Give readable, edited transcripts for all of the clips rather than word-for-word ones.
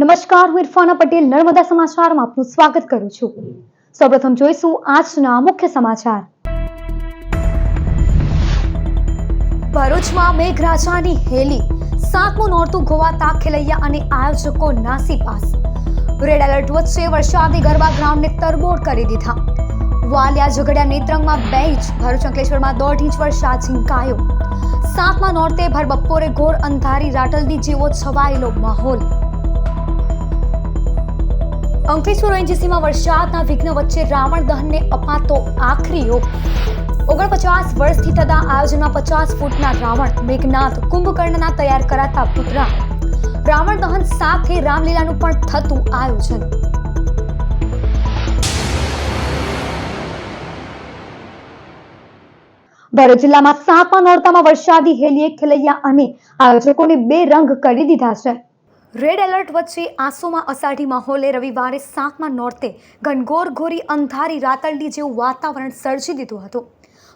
નમસ્કાર, હું ઇરફાના પટેલ નર્મદા સમાચારમાં આપનું સ્વાગત કરું છું। સૌપ્રથમ જોઈશું આજના મુખ્ય સમાચાર। ભરૂચમાં મેઘરાજાની હેલી, સાતમું નોરતું ગોવાતા ખેલૈયા અને આયોજકો નાસીપાસ। રેડ એલર્ટ વચ્ચે વરસાદી ગરબા ગ્રાઉન્ડને તરબોળ કરી દીધા। વાલિયા ઝઘડિયા નેત્રંગમાં 2 ઇંચ, ભરૂચ અંકલેશ્વરમાં 1.5 ઇંચ વરસાદ ઝીંકાયો। સાતમા નોરતે ભર બપોરે ઘોર અંધારી રાટલદી જેવો છવાયેલો માહોલ। અંકલેશ્વર ઓએનજીસીમાં વરસાદના વિઘ્ન વચ્ચે રાવણ દહનને અપાતો આખરી ઓપ। 49 વર્ષથી થતા આયોજનમાં 50 ફૂટના રાવણ મેઘનાથ કુંભકર્ણના તૈયાર કરાતા પુતળા। રાવણ દહન સાથે રામલીલાનું પણ થતું આયોજન। ભરૂચ જિલ્લામાં સાતમા નોરતામાં વરસાદી હેલીએ ખેલૈયા અને આયોજકોને બેરંગ કરી દીધા છે। રેડ એલર્ટ વચ્ચે આસોમાં અષાઢી માહોલે રવિવારે સાતમા નોરતે ઘનઘોર ઘોરી અંધારી રાતરડી જેવું વાતાવરણ સર્જી દીધું હતું।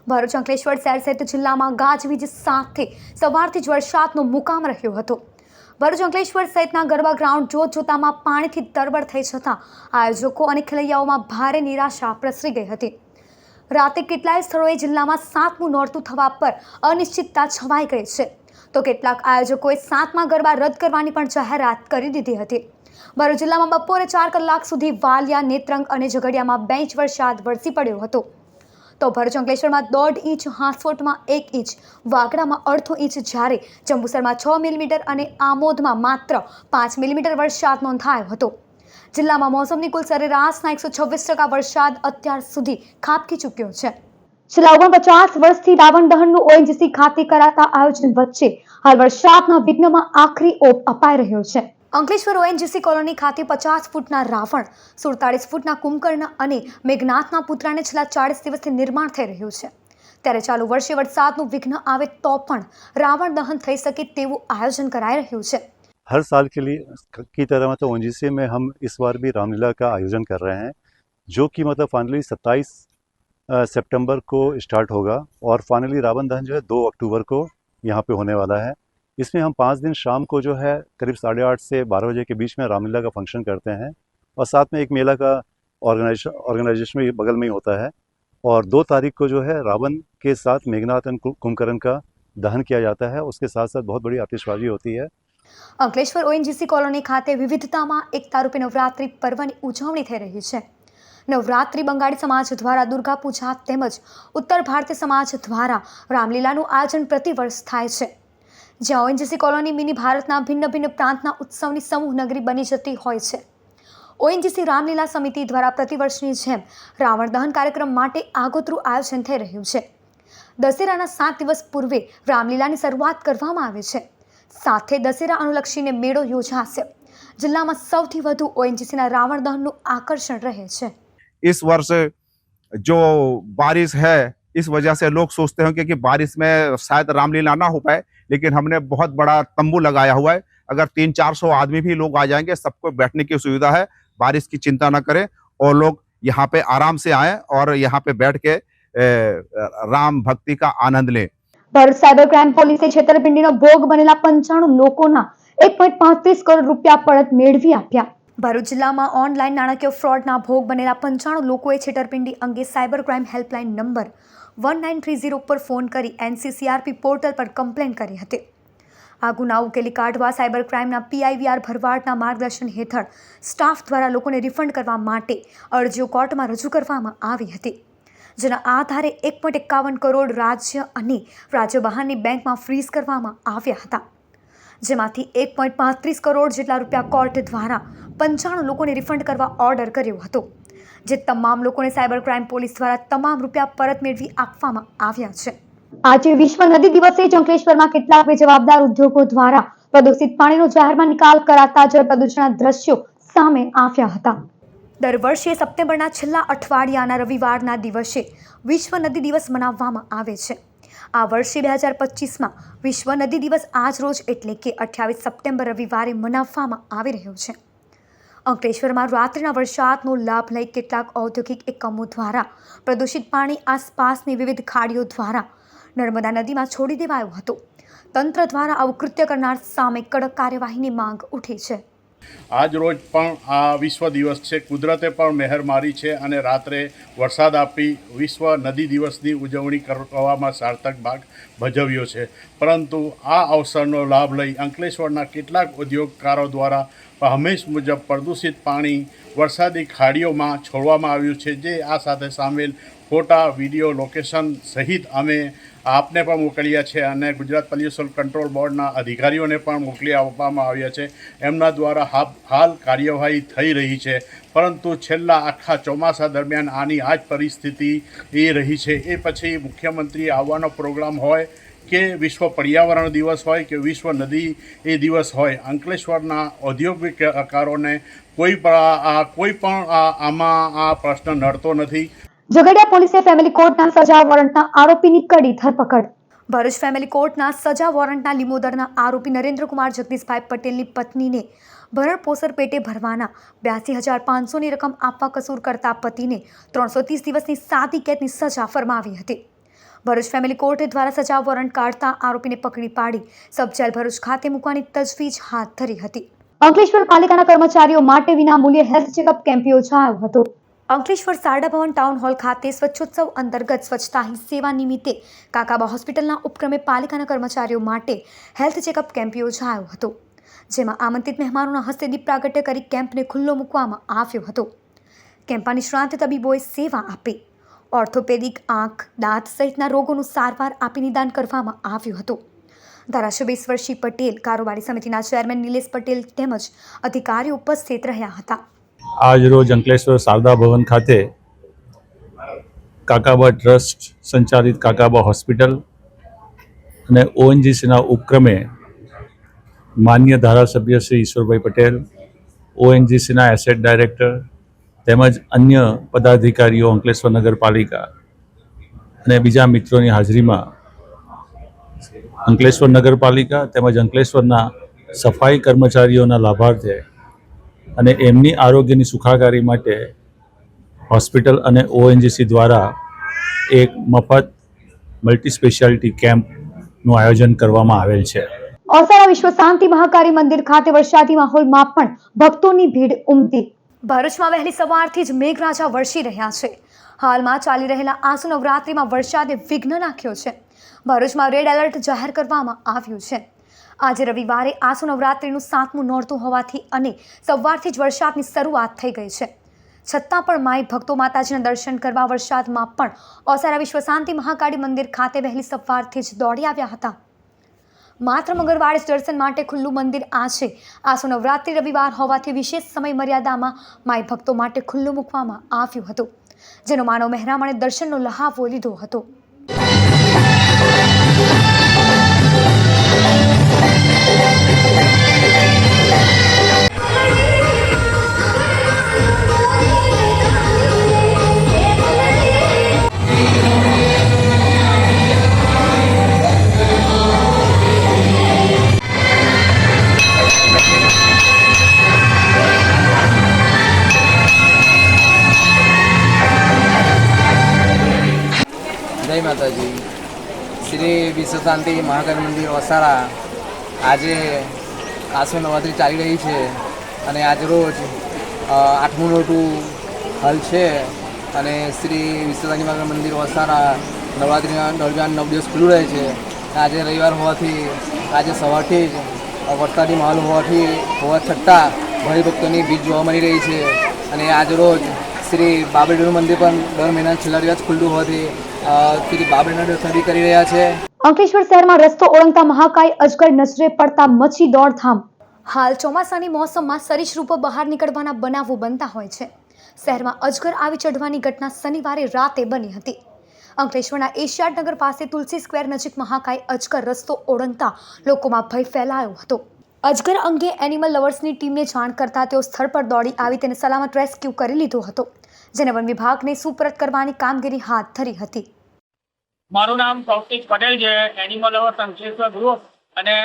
ભરૂચ અંકલેશ્વર શહેર સહિત જિલ્લામાં ગાજવીજ સાથે સવારથી જ વરસાદનો મુકામ રહ્યો હતો। ભરૂચ અંકલેશ્વર સહિતના ગરબા ગ્રાઉન્ડ જોતજોતામાં પાણીથી તરબળ થઈ જતા આયોજકો અને ખેલૈયાઓમાં ભારે નિરાશા પ્રસરી ગઈ હતી। રાતે કેટલાય સ્થળોએ જિલ્લામાં સાતમું નોરતું થવા પર અનિશ્ચિતતા છવાઈ ગઈ છે, તો કેટલાક આયોજકોએ સાતમા ગરબા રદ કરવાની પણ જાહેરાત કરી દીધી હતી। ભરૂચ જિલ્લામાં બપોરે 4 કલાક સુધી વાલિયા, નેત્રંગ અને ઝઘડિયામાં 2 ઇંચ વરસાદ વરસી પડ્યો હતો, તો ભરૂચ અંકલેશ્વરમાં 1.5 ઇંચ, હાંસોટમાં 1 ઇંચ, વાગડામાં 1/2 ઇંચ, જ્યારે જંબુસરમાં 6 મિલીમીટર અને આમોદમાં માત્ર 5 મિલીમીટર વરસાદ નોંધાયો હતો। જિલ્લામાં મોસમની કુલ સરેરાશના 126% વરસાદ અત્યાર સુધી ખાબકી ચૂક્યો છે। છેલ્લા 49 વર્ષથી રાવણ દહનનું ઓએનજીસી ખાતે કરાતા આયોજન વચ્ચે હાલ વરસાદના વિઘ્નમાં આખરી ઓપ અપાઈ રહ્યો છે। અંકલેશ્વર ઓએનજીસી કોલોની ખાતે 50 ફૂટના રાવણ, 47 ફૂટના કુંભકર્ણ અને મેઘનાથના પુતળાને છેલ્લા 40 દિવસથી નિર્માણ થઈ રહ્યું છે, ત્યારે ચાલુ વર્ષે વરસાદનું વિઘ્ન આવે તો પણ રાવણ દહન થઈ શકે તેવું આયોજન કરાઈ રહ્યું છે। हर साल के लिए की तरह मतलब ओएनजीसी में हम इस बार भी रामलीला का आयोजन कर रहे हैं, जो कि मतलब फाइनली 27 सितंबर को स्टार्ट होगा और फाइनली रावण दहन जो है 2 अक्टूबर को यहाँ पे होने वाला है। इसमें हम 5 दिन शाम को जो है करीब 8:30 से 12 बजे के बीच में रामलीला का फंक्शन करते हैं और साथ में एक मेला का ऑर्गेनाइजेशन भी बगल में ही होता है और 2 तारीख को जो है रावण के साथ मेघनाथ और कुंभकर्ण का दहन किया जाता है। उसके साथ साथ बहुत बड़ी आतिशबाजी होती है। અંકલેશ્વર ઓએનજીસી કોલોની ખાતે વિવિધતામાં એકતા રૂપે નવરાત્રી પર્વની ઉજવણી થઈ રહી છે। નવરાત્રી બંગાળી સમાજ દ્વારા દુર્ગા પૂજા તેમજ ઉત્તર ભારતીય સમાજ દ્વારા રામલીલાનું આયોજન પ્રતિવર્ષ થાય છે, જ્યાં ઓએનજીસી કોલોની મિની ભારતના ભિન્ન ભિન્ન પ્રાંતના ઉત્સવની સમૂહ નગરી બની જતી હોય છે। ઓએનજીસી રામલીલા સમિતિ દ્વારા પ્રતિવર્ષની જેમ રાવણ દહન કાર્યક્રમ માટે આગોતરું આયોજન થઈ રહ્યું છે। દશેરાના 7 દિવસ પૂર્વે રામલીલાની શરૂઆત કરવામાં આવે છે, સાથે દશેરા અનુલક્ષીને મેળો યોજાશે। જિલ્લામાં સૌથી વધુ ઓએનજીસીના રાવણ દહનનું આકર્ષણ રહે છે। इस वर्ष जो बारिश है, इस वजह से लोग सोचते होंगे कि बारिश में शायद रामलीला ना हो पाए, लेकिन हमने बहुत बड़ा तंबू लगाया हुआ है। अगर 300-400 आदमी भी लोग आ जाएंगे, सबको बैठने की सुविधा है। बारिश की चिंता ना करें और लोग यहाँ पे आराम से आए और यहाँ पे बैठ के राम भक्ति का आनंद लें। ભરૂચ સાયબર ક્રાઇમ પોલીસે છેતરપિંડીનો ભોગ બનેલા 95 લોકોના 1.35 કરોડ રૂપિયા પરત મેળવી આપ્યા। ભરૂચ જિલ્લામાં ઓનલાઈન નાણાકીય ફ્રોડના ભોગ બનેલા 95 લોકોએ છેતરપિંડી અંગે સાયબર ક્રાઇમ હેલ્પલાઇન નંબર 1930 પર ફોન કરી એનસીસીઆરપી પોર્ટલ પર કમ્પ્લેન કરી હતી। આ ગુનાઓ ઉકેલી કાઢવા સાયબર ક્રાઇમના પીઆઈવીઆર ભરવાડના માર્ગદર્શન હેઠળ સ્ટાફ દ્વારા લોકોને રિફંડ કરવા માટે અરજીઓ કોર્ટમાં રજૂ કરવામાં આવી હતી, જેના આધારે 1.51 કરોડ રાજ્ય અને રાજ્ય બહારની બેંકમાં ફ્રીઝ કરવામાં આવ્યા હતા, જેમાંથી 1.35 કરોડ જેટલા રૂપિયા કોર્ટ દ્વારા 95 લોકોને રિફંડ કરવા ઓર્ડર કર્યો હતો, જે તમામ લોકોને સાયબર ક્રાઇમ પોલીસ દ્વારા તમામ રૂપિયા પરત મેળવી આપવામાં આવ્યા છે। આજે વિશ્વ નદી દિવસે અંકલેશ્વરમાં કેટલાક બેજવાબદાર ઉદ્યોગો દ્વારા પ્રદૂષિત પાણીનો જાહેરમાં નિકાલ કરાતા જળ પ્રદૂષણના દ્રશ્યો સામે આવ્યા હતા। દર વર્ષે સપ્ટેમ્બરના છેલ્લા અઠવાડિયાના રવિવારના દિવસે વિશ્વ નદી દિવસ મનાવવામાં આવે છે। આ વર્ષે 2025માં વિશ્વ નદી દિવસ આજ રોજ એટલે કે 28 સપ્ટેમ્બર રવિવારે મનાવવામાં આવી રહ્યો છે। અંકલેશ્વરમાં રાત્રિના વરસાદનો લાભ લઈ કેટલાક ઔદ્યોગિક એકમો દ્વારા પ્રદૂષિત પાણી આસપાસની વિવિધ ખાડીઓ દ્વારા નર્મદા નદીમાં છોડી દેવાયો હતો। તંત્ર દ્વારા આવું કૃત્ય કરનાર સામે કડક કાર્યવાહીની માંગ ઉઠી છે। આજ રોજ પણ આ વિશ્વ દિવસ છે. કુદરતે પણ મહેર મારી છે અને રાત્રે વરસાદ આપી વિશ્વ નદી દિવસની ઉજવણી કરવામાં સાર્થક ભાગ ભજવ્યો છે. પરંતુ આ અવસરનો લાભ લઈ અંકલેશ્વરના કેટલાક ઉદ્યોગકારો દ્વારા હંમેશ મુજબ પ્રદૂષિત પાણી વરસાદી ખાડીઓમાં છોડવામાં આવ્યું છે. જે આ સાથે સામેલ ફોટા, વિડીયો, લોકેશન સહિત અમે આપને પણ મોકલ્યા છે અને ગુજરાત પોલ્યુશન કંટ્રોલ બોર્ડના અધિકારીઓને પણ મોકલી આપવામાં આવ્યા છે. એમના દ્વારા હાલ કાર્યવાહી થઈ રહી છે. પરંતુ છેલ્લા આખા ચોમાસા દરમિયાન આની આ જ પરિસ્થિતિ એ રહી છે. એ પછી મુખ્યમંત્રી આવવાનો પ્રોગ્રામ હોય કે વિશ્વ પર્યાવરણ દિવસ હોય કે વિશ્વ નદી એ દિવસ હોય, અંકલેશ્વરના ઔદ્યોગિકકારોને કોઈ પણ આમાં આ પ્રશ્ન નડતો નથી. ઝઘડિયા પોલીસે ફેમિલી કોર્ટના સજા વોરંટના આરોપીની કડી ધરપકડ. ભરૂચ ફેમિલી કોર્ટના સજા વોરંટના લીમોદરના આરોપી નરેન્દ્રકુમાર જગદીશભાઈ પટેલની પત્નીને ભરણપોષણ પેટે ભરવાના 82,500ની રકમ આપવા કસૂર કરતા પતિને 330 દિવસની સાદી કેદની સજા ફરમાવી હતી. ભરૂચ ફેમિલી કોર્ટ દ્વારા સજા વોરંટ કાઢતા આરોપીને પકડી પાડી સબ જેલ ભરૂચ ખાતે મૂકવાની તજવીજ હાથ ધરી હતી. અંકલેશ્વર પાલિકાના કર્મચારીઓ માટે વિનામૂલ્યે હેલ્થ ચેકઅપ કેમ્પ યોજાયો હતો. અંકલેશ્વર શારદા ભવન ટાઉન હોલ ખાતે સ્વચ્છોત્સવ અંતર્ગત સ્વચ્છતા હી સેવા નિમિત્તે કાકાબા હોસ્પિટલના ઉપક્રમે પાલિકાના કર્મચારીઓ માટે હેલ્થ ચેકઅપ કેમ્પ યોજાયો હતો. જેમાં આમંત્રિત મહેમાનોના હસ્તે દીપ પ્રાગટ્ય કરી કેમ્પને ખુલ્લો મૂકવામાં આવ્યો હતો. કેમ્પમાં નિષ્ણાંત તબીબોએ સેવા આપી ઓર્થોપેડિક, આંખ, દાંત સહિતના રોગોનું સારવાર આપી નિદાન કરવામાં આવ્યું હતું. ધારાસભ્ય ઈશ્વરસિંહ પટેલ, કારોબારી સમિતિના ચેરમેન નિલેશ પટેલ તેમજ અધિકારીઓ ઉપસ્થિત રહ્યા હતા. આજ રોજ અંકલેશ્વર શારદા ભવન ખાતે કાકાબા ટ્રસ્ટ સંચાલિત કાકાબા હોસ્પિટલ અને ઓએનજીસીના ઉપક્રમે માન્ય ધારાસભ્ય શ્રી ઈશ્વરભાઈ પટેલ, ઓએનજીસીના એસેટ ડાયરેક્ટર તેમજ અન્ય પદાધિકારીઓ અંકલેશ્વર નગરપાલિકા અને બીજા મિત્રોની હાજરીમાં અંકલેશ્વર નગરપાલિકા તેમજ અંકલેશ્વરના સફાઈ કર્મચારીઓના લાભાર્થે અને એમની આરોગ્યની સુખાકારી માટે હોસ્પિટલ અને ઓએનજીસી દ્વારા એક મફત મલ્ટી સ્પેશિયાલિટી કેમ્પનું આયોજન કરવામાં આવેલ છે. ઓસારા વિશ્વ શાંતિ મહાકાળી મંદિર ખાતે વરસાદી માહોલમાં પણ ભક્તોની ભીડ ઉમટી. ભરૂચમાં વહેલી સવારથી જ મેઘરાજા વરસી રહ્યા છે. હાલમાં ચાલી રહેલા આસુ નવરાત્રિમાં વરસાદે વિઘ્ન નાખ્યો છે. ભરૂચમાં રેડ એલર્ટ જાહેર કરવામાં આવ્યું છે. આજે રવિવારે આસુ નવરાત્રિનું 7મું નોરતું હોવાથી અને સવારથી જ વરસાદની શરૂઆત થઈ ગઈ છે. છતાં પણ માઈ ભક્તો માતાજીના દર્શન કરવા વરસાદમાં પણ ઓસારા વિશ્વ શાંતિ મહાકાળી મંદિર ખાતે વહેલી સવારથી જ દોડી આવ્યા હતા. માત્ર મંગળવારે જ દર્શન માટે ખુલ્લું મંદિર આજે આસુ નવરાત્રિ રવિવાર હોવાથી વિશેષ સમય મર્યાદામાં માઈ ભક્તો માટે ખુલ્લું મૂકવામાં આવ્યું હતું, જેનો માનવ મહેરામણે દર્શનનો લહાવો લીધો હતો. જય માતાજી. શ્રી વિશ્વ શાંતિ મહાકાળી મંદિર ઓસારા આજે આસો નવરાત્રિ ચાલી રહી છે અને આજરોજ 8મું નોરતું હાલ છે અને શ્રી વિશ્વ શાંતિ મહાકાળી મંદિર ઓસારા નવરાત્રિના દરમિયાન 9 દિવસ ખુલ્લું રહે છે. આજે રવિવાર હોવાથી આજે સવારથી જ વરસાદી માહોલ હોવા છતાં ભાવિ ભક્તોની ભીડ જોવા મળી રહી છે અને આજરોજ શ્રી બાબરડીનું મંદિર પણ દર મહિનાના છેલ્લા દિવસ ખુલ્લું હોવાથી શ્રી બાબરડીના દર્શન કરી રહ્યા છે. અંકલેશ્વર શહેરમાં રસ્તો ઓળંગતા મહાકાય અજગર નજરે પડતા મચી દોડધામ. હાલ ચોમાસાની મોસમમાં સરીસૃપો બહાર નીકળવાના બનાવો બનતા હોય છે. શહેરમાં અજગર આવી ચઢવાની ઘટના શનિવારે રાતે બની હતી. અંકલેશ્વરના એશિયાડ નગર પાસે તુલસી સ્ક્વેર નજીક મહાકાય અજગર રસ્તો ઓળંગતા લોકોમાં ભય ફેલાયો હતો. અજગર અંગે એનિમલ લવર્સની ટીમને જાણ કરતા તેઓ સ્થળ પર દોડી આવી તેને સલામત રેસ્ક્યુ કરી લીધો હતો, જેને વન વિભાગને સુપરત કરવાની કામગીરી હાથ ધરી હતી. મારું નામ કૌશિક પટેલ છે, એનિમલ લવર્સ અંકલેશ્વર ગ્રુપ. અને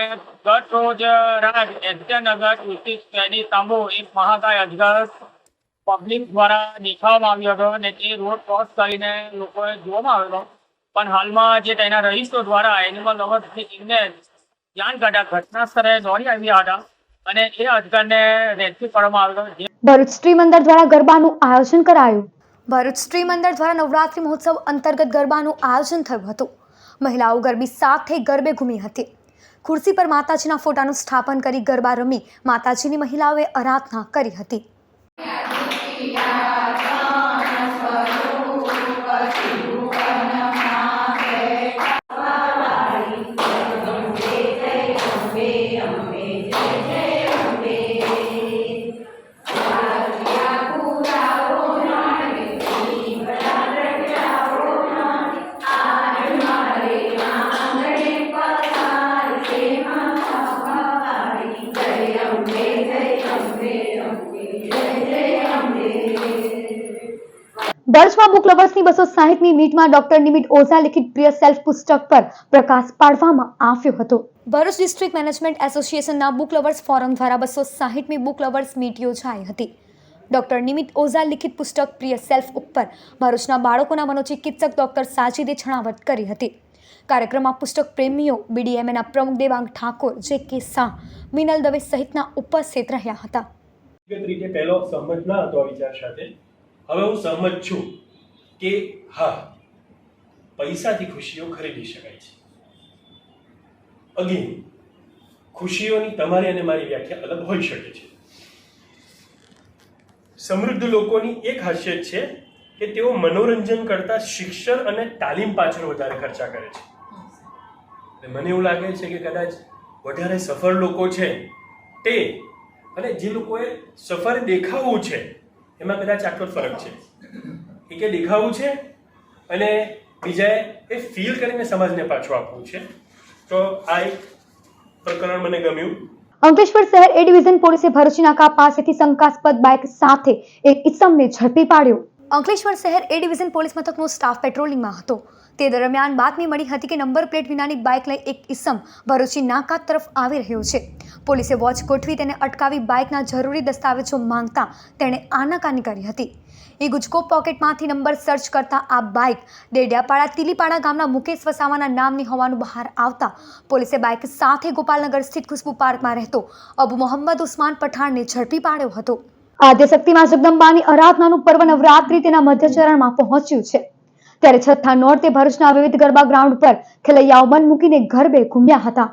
ગત રોજ રાત એશિયાનગર તુલસી સ્ક્વેરની સામુ એક મહાકાય અજગર પબ્લિક દ્વારા દેખાવામાં આવ્યો હતો અને તે રોડ ક્રોસ કરીને લોકોએ જોવામાં આવ્યો હતો. પણ હાલમાં જે તેના રહીશો દ્વારા એનિમલ લવર્સની ટીમને જાણ કરતા ઘટના સ્થળે દોડી આવ્યા હતા અને એ અજગરને રેસ્ક્યુ કરવામાં આવ્યો. ભરૂચ શ્રી મંદિર દ્વારા ગરબાનું આયોજન કરાયું. ભરૂચ શ્રી મંદિર દ્વારા નવરાત્રી મહોત્સવ અંતર્ગત ગરબાનું આયોજન થયું હતું. મહિલાઓ ગરબી સાથે ગરબે ઘૂમી હતી. ખુરશી પર માતાજીના ફોટાનું સ્થાપન કરી ગરબા રમી માતાજીની મહિલાઓએ આરાધના કરી હતી. ભરૂચમાં બુક લવર્સની 260મી મીટમાં ડોક્ટર નિમિત ઓઝા લિખિત પ્રિય સેલ્ફ પુસ્તક પર પ્રકાશ પાડવામાં આવ્યો હતો. ભરૂચ ડિસ્ટ્રિક્ટ મેનેજમેન્ટ એસોસિએશનના બુક લવર્સ ફોરમ દ્વારા 260મી બુક લવર્સ મીટ યોજાઈ હતી. ડોક્ટર નિમિત ઓઝા લિખિત પુસ્તક પ્રિય સેલ્ફ ઉપર ભરૂચના બાળકોના મનોચિકિત્સક ડોક્ટર સાજીદે છણાવટ કરી હતી. કાર્યક્રમમાં પુસ્તક પ્રેમીઓ, BDMAના પ્રમુખ દેવાંગ ઠાકોર, JK શાહ, મિનલ દવે સહિતના ઉપસ્થિત રહ્યા હતા. રીતે પહેલો સહમત ન હતો આ વિચાર સાથે. હવે હું સહમત છું કે હા, પૈસાથી ખુશીઓ ખરીદી શકાય છે. અગેન, ખુશીઓની તમારી અને મારી વ્યાખ્યા અલગ હોઈ શકે છે. સમૃદ્ધ લોકોની એક ખાસિયત છે કે તેઓ મનોરંજન કરતા શિક્ષણ અને તાલીમ પાછળ વધારે ખર્ચા કરે છે. મને એવું લાગે છે કે કદાચ વધારે સફળ લોકો છે તે અને જે લોકોએ સફળ દેખાવું છે એમાં કદાચ આટલો ફરક છે. કે દેખાવું છે અને બીજાએ એ ફીલ કરીને સમાજને પાછું આપવું છે. તો આ એક પ્રકરણ મને ગમ્યું. અંકલેશ્વર શહેર એ ડિવિઝન પોલીસે ભરૂચ નાકા પાસેથી શંકાસ્પદ બાઇક સાથે એક ઇસમને ઝડપી પાડ્યો. અંકલેશ્વર શહેર એ ડિવિઝન પોલીસ મથકનો સ્ટાફ પેટ્રોલિંગમાં હતો. તે દરમિયાન બાતમી મળી હતી કે નંબર પ્લેટ વિનાની બાઇક લઈ એક ઇસમ ભરૂચી નાકા તરફ આવી રહ્યો છે. પોલીસે વોચ ગોઠવી તેને અટકાવી બાઇકના જરૂરી દસ્તાવેજો માંગતા તેણે આનાકાની કરી હતી. એ ગુજકો પોકેટમાંથી નંબર સર્ચ કરતા આ બાઇક ડેડિયાપાડા તીલીપાડા ગામના મુકેશ વસાવાના નામની હોવાનું બહાર આવતા પોલીસે બાઇક સાથે ગોપાલનગર સ્થિત ખુશ્બુ પાર્કમાં રહેતો અબુ મોહમ્મદ ઉસ્માન પઠાણને ઝડપી પાડ્યો હતો. આદ્યશક્તિમાં જગદંબાની આરાધનાનું પર્વ નવરાત્રી તેના મધ્યચરણમાં પહોંચ્યું છે. ત્યારે છઠ્ઠા નોરતે ભરૂચના વિવિધ ગરબા ગ્રાઉન્ડ પર ખેલૈયાઓ મન મૂકીને ગરબે ઘૂમ્યા હતા.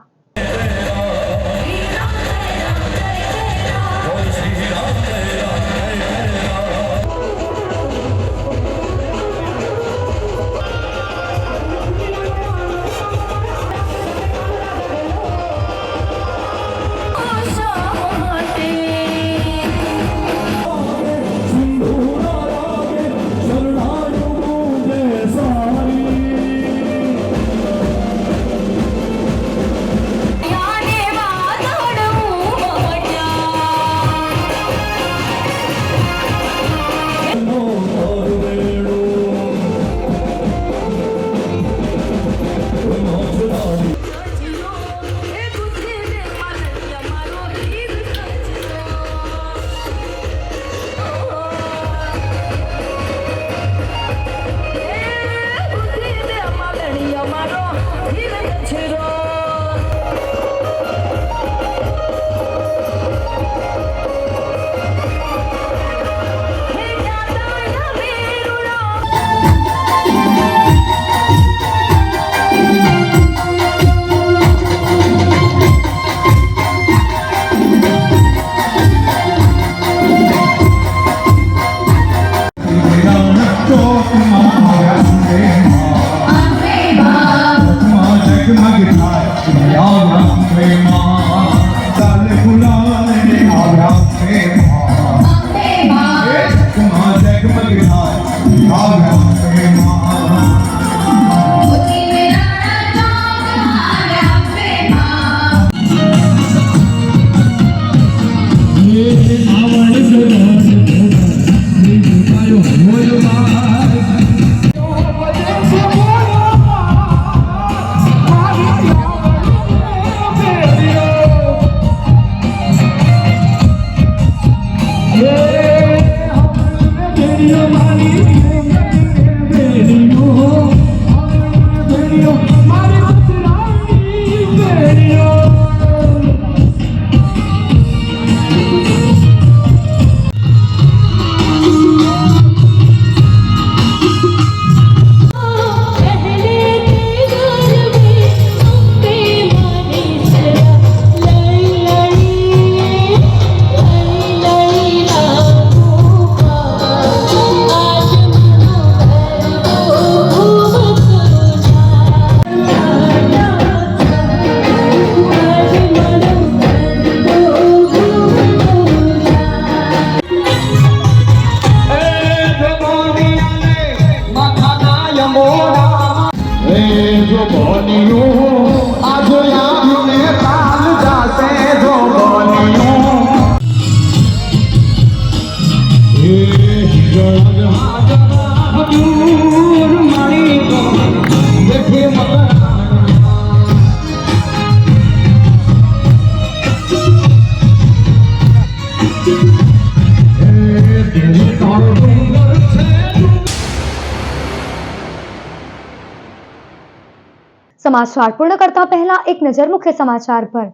સમાચાર પૂર્ણ કરતા પહેલા એક નજર મુખ્ય સમાચાર પર।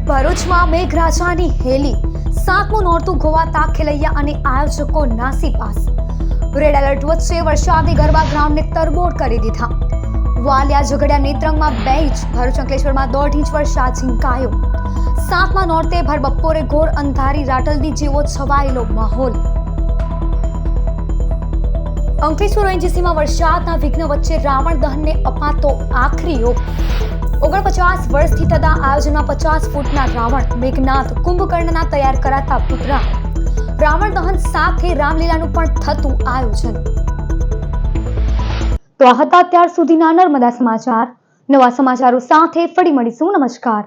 ભરૂચમાં મેઘરાજાની હેલી, 7મું નોરતું ગોવાતા ખેલૈયા અને આયોજકો નાસીપાસ। રેડ એલર્ટ વચ્ચે વરસાદી ગરબા ગ્રાઉન્ડને તરબોળ કરી દીધા। વાલિયા ઝઘડિયા નેત્રંગમાં 2 ઇંચ, ભરૂચ અંકલેશ્વરમાં 1.5 ઇંચ વરસાદ ઝીંકાયો। 7મા નોરતે ભર બપોરે ઘોર અંધારી રાટલદી જેવો છવાયેલો માહોલ। અંકલેશ્વર ઓએનજીસીમાં વરસાદના વિઘ્ન વચ્ચે રાવણ દહનને અપાતો આખરી ઓપ। 49 વર્ષથી થતા આયોજનમાં 50 ફૂટના રાવણ મેઘનાથ કુંભકર્ણના તૈયાર કરાતા પુતળા। રાવણ દહન સાથે રામલીલાનું પણ થતું આયોજન। તો આ હતા અત્યાર સુધીના નર્મદા સમાચાર। નવા સમાચારો સાથે ફરી મળીશું। નમસ્કાર।